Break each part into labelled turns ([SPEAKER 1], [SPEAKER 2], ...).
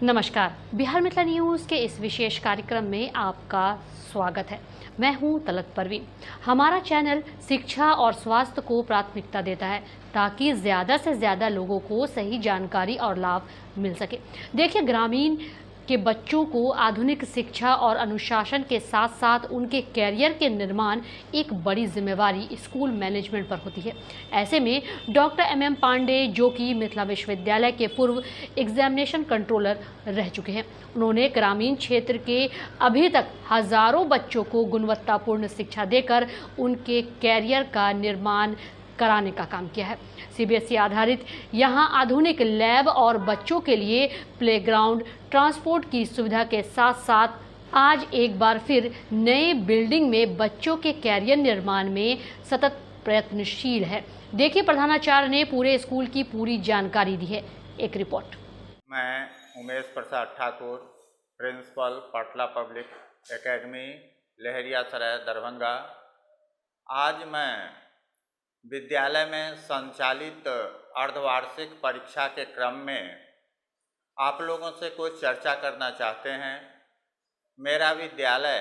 [SPEAKER 1] नमस्कार। बिहार मिथिला न्यूज़ के इस विशेष कार्यक्रम में आपका स्वागत है। मैं हूं तलत परवीन। हमारा चैनल शिक्षा और स्वास्थ्य को प्राथमिकता देता है ताकि ज़्यादा से ज़्यादा लोगों को सही जानकारी और लाभ मिल सके। देखिए, ग्रामीण के बच्चों को आधुनिक शिक्षा और अनुशासन के साथ साथ उनके कैरियर के निर्माण एक बड़ी जिम्मेवारी स्कूल मैनेजमेंट पर होती है। ऐसे में डॉक्टर MM पांडे, जो कि मिथिला विश्वविद्यालय के पूर्व एग्जामिनेशन कंट्रोलर रह चुके हैं, उन्होंने ग्रामीण क्षेत्र के अभी तक हजारों बच्चों को गुणवत्तापूर्ण शिक्षा देकर उनके कैरियर का निर्माण कराने का काम किया है। CBSE आधारित यहाँ आधुनिक लैब और बच्चों के लिए प्लेग्राउंड, ट्रांसपोर्ट की सुविधा के साथ साथ आज एक बार फिर नए बिल्डिंग में बच्चों के कैरियर निर्माण में सतत प्रयत्नशील है। देखिए, प्रधानाचार्य ने पूरे स्कूल की पूरी जानकारी दी है। एक रिपोर्ट।
[SPEAKER 2] मैं Umesh Prasad Thakur, principal Patla Public Academy, Laheriasarai, Darbhanga. आज मैं विद्यालय में संचालित अर्धवार्षिक परीक्षा के क्रम में आप लोगों से कुछ चर्चा करना चाहते हैं। मेरा विद्यालय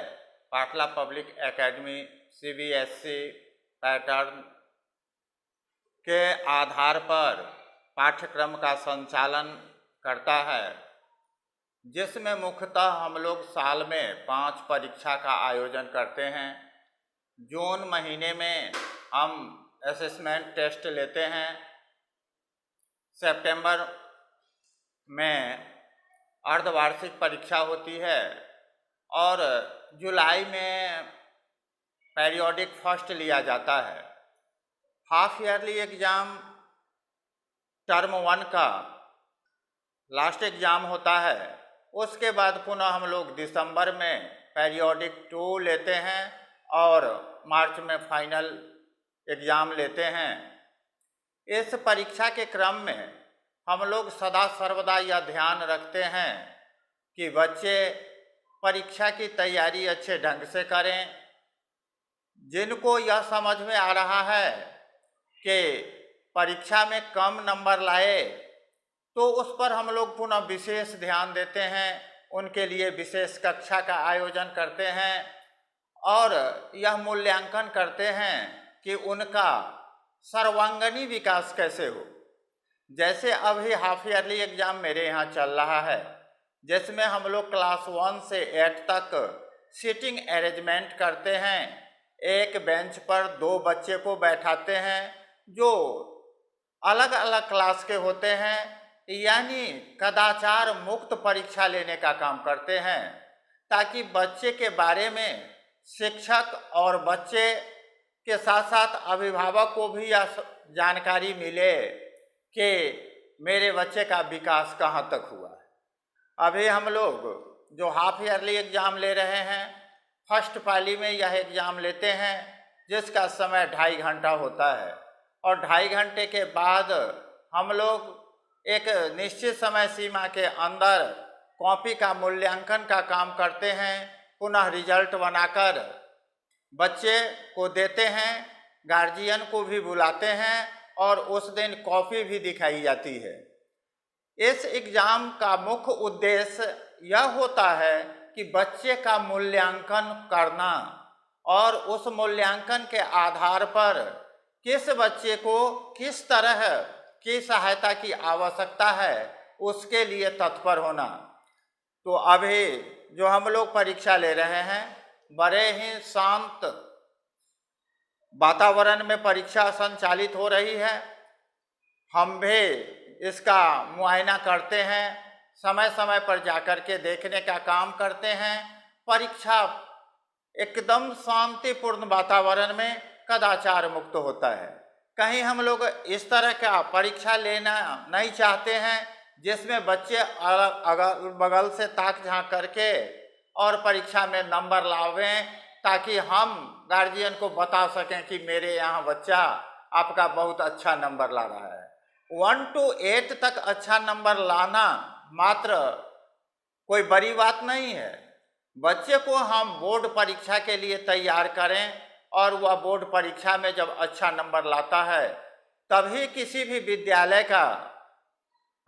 [SPEAKER 2] पाटला पब्लिक एकेडमी CBSE पैटर्न के आधार पर पाठ्यक्रम का संचालन करता है, जिसमें मुख्यतः हम लोग साल में 5 परीक्षा का आयोजन करते हैं। जून महीने में हम असेसमेंट टेस्ट लेते हैं, सितंबर में अर्धवार्षिक परीक्षा होती है और जुलाई में पीरियोडिक फर्स्ट लिया जाता है। हाफ ईयरली एग्ज़ाम टर्म 1 का लास्ट एग्ज़ाम होता है। उसके बाद पुनः हम लोग दिसंबर में पीरियोडिक 2 लेते हैं और मार्च में फाइनल एग्ज़ाम लेते हैं। इस परीक्षा के क्रम में हम लोग सदा सर्वदा यह ध्यान रखते हैं कि बच्चे परीक्षा की तैयारी अच्छे ढंग से करें। जिनको यह समझ में आ रहा है कि परीक्षा में कम नंबर लाए, तो उस पर हम लोग पुनः विशेष ध्यान देते हैं, उनके लिए विशेष कक्षा का आयोजन करते हैं और यह मूल्यांकन करते हैं कि उनका सर्वांगीण विकास कैसे हो। जैसे अभी हाफ ईयरली एग्ज़ाम मेरे यहाँ चल रहा है, जिसमें हम लोग क्लास 1 से 8 तक सीटिंग अरेंजमेंट करते हैं। एक बेंच पर 2 बच्चे को बैठाते हैं जो अलग अलग क्लास के होते हैं, यानी कदाचार मुक्त परीक्षा लेने का काम करते हैं, ताकि बच्चे के बारे में शिक्षक और बच्चे के साथ साथ अभिभावक को भी यह जानकारी मिले कि मेरे बच्चे का विकास कहाँ तक हुआ है। अभी हम लोग जो हाफ ईयरली एग्ज़ाम ले रहे हैं, फर्स्ट पाली में यह एग्ज़ाम लेते हैं, जिसका समय 2.5 घंटा होता है और 2.5 घंटे के बाद हम लोग एक निश्चित समय सीमा के अंदर कॉपी का मूल्यांकन का काम करते हैं। पुनः रिजल्ट बनाकर बच्चे को देते हैं, गार्जियन को भी बुलाते हैं और उस दिन कॉपी भी दिखाई जाती है। इस एग्ज़ाम का मुख्य उद्देश्य यह होता है कि बच्चे का मूल्यांकन करना और उस मूल्यांकन के आधार पर किस बच्चे को किस तरह की सहायता की आवश्यकता है, उसके लिए तत्पर होना। तो अभी जो हम लोग परीक्षा ले रहे हैं, बड़े ही शांत वातावरण में परीक्षा संचालित हो रही है। हम भी इसका मुआयना करते हैं, समय समय पर जाकर के देखने का काम करते हैं। परीक्षा एकदम शांतिपूर्ण वातावरण में कदाचार मुक्त होता है। कहीं हम लोग इस तरह का परीक्षा लेना नहीं चाहते हैं जिसमें बच्चे अगल बगल से ताक झांक करके और परीक्षा में नंबर लावें, ताकि हम गार्जियन को बता सकें कि मेरे यहाँ बच्चा आपका बहुत अच्छा नंबर ला रहा है। 1 to 8 तक अच्छा नंबर लाना मात्र कोई बड़ी बात नहीं है। बच्चे को हम बोर्ड परीक्षा के लिए तैयार करें और वह बोर्ड परीक्षा में जब अच्छा नंबर लाता है, तभी किसी भी विद्यालय का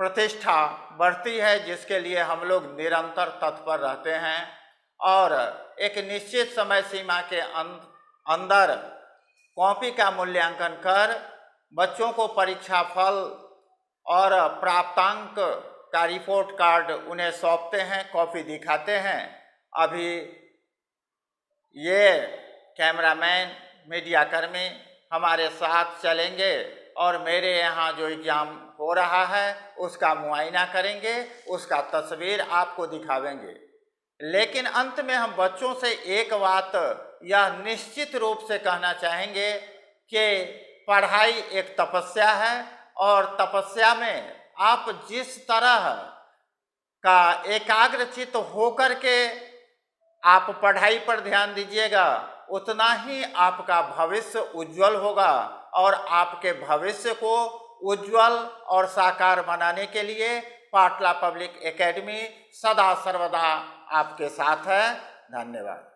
[SPEAKER 2] प्रतिष्ठा बढ़ती है, जिसके लिए हम लोग निरंतर तत्पर रहते हैं और एक निश्चित समय सीमा के अंदर कॉपी का मूल्यांकन कर बच्चों को परीक्षा फल और प्राप्तांक का रिपोर्ट कार्ड उन्हें सौंपते हैं, कॉपी दिखाते हैं। अभी ये कैमरामैन, मीडियाकर्मी हमारे साथ चलेंगे और मेरे यहाँ जो एग्जाम हो रहा है उसका मुआयना करेंगे, उसका तस्वीर आपको दिखावेंगे। लेकिन अंत में हम बच्चों से एक बात यह निश्चित रूप से कहना चाहेंगे कि पढ़ाई एक तपस्या है और तपस्या में आप जिस तरह का एकाग्रचित्त होकर के आप पढ़ाई पर ध्यान दीजिएगा, उतना ही आपका भविष्य उज्जवल होगा और आपके भविष्य को उज्जवल और साकार बनाने के लिए पाटला पब्लिक एकेडमी सदा सर्वदा आपके साथ है। धन्यवाद।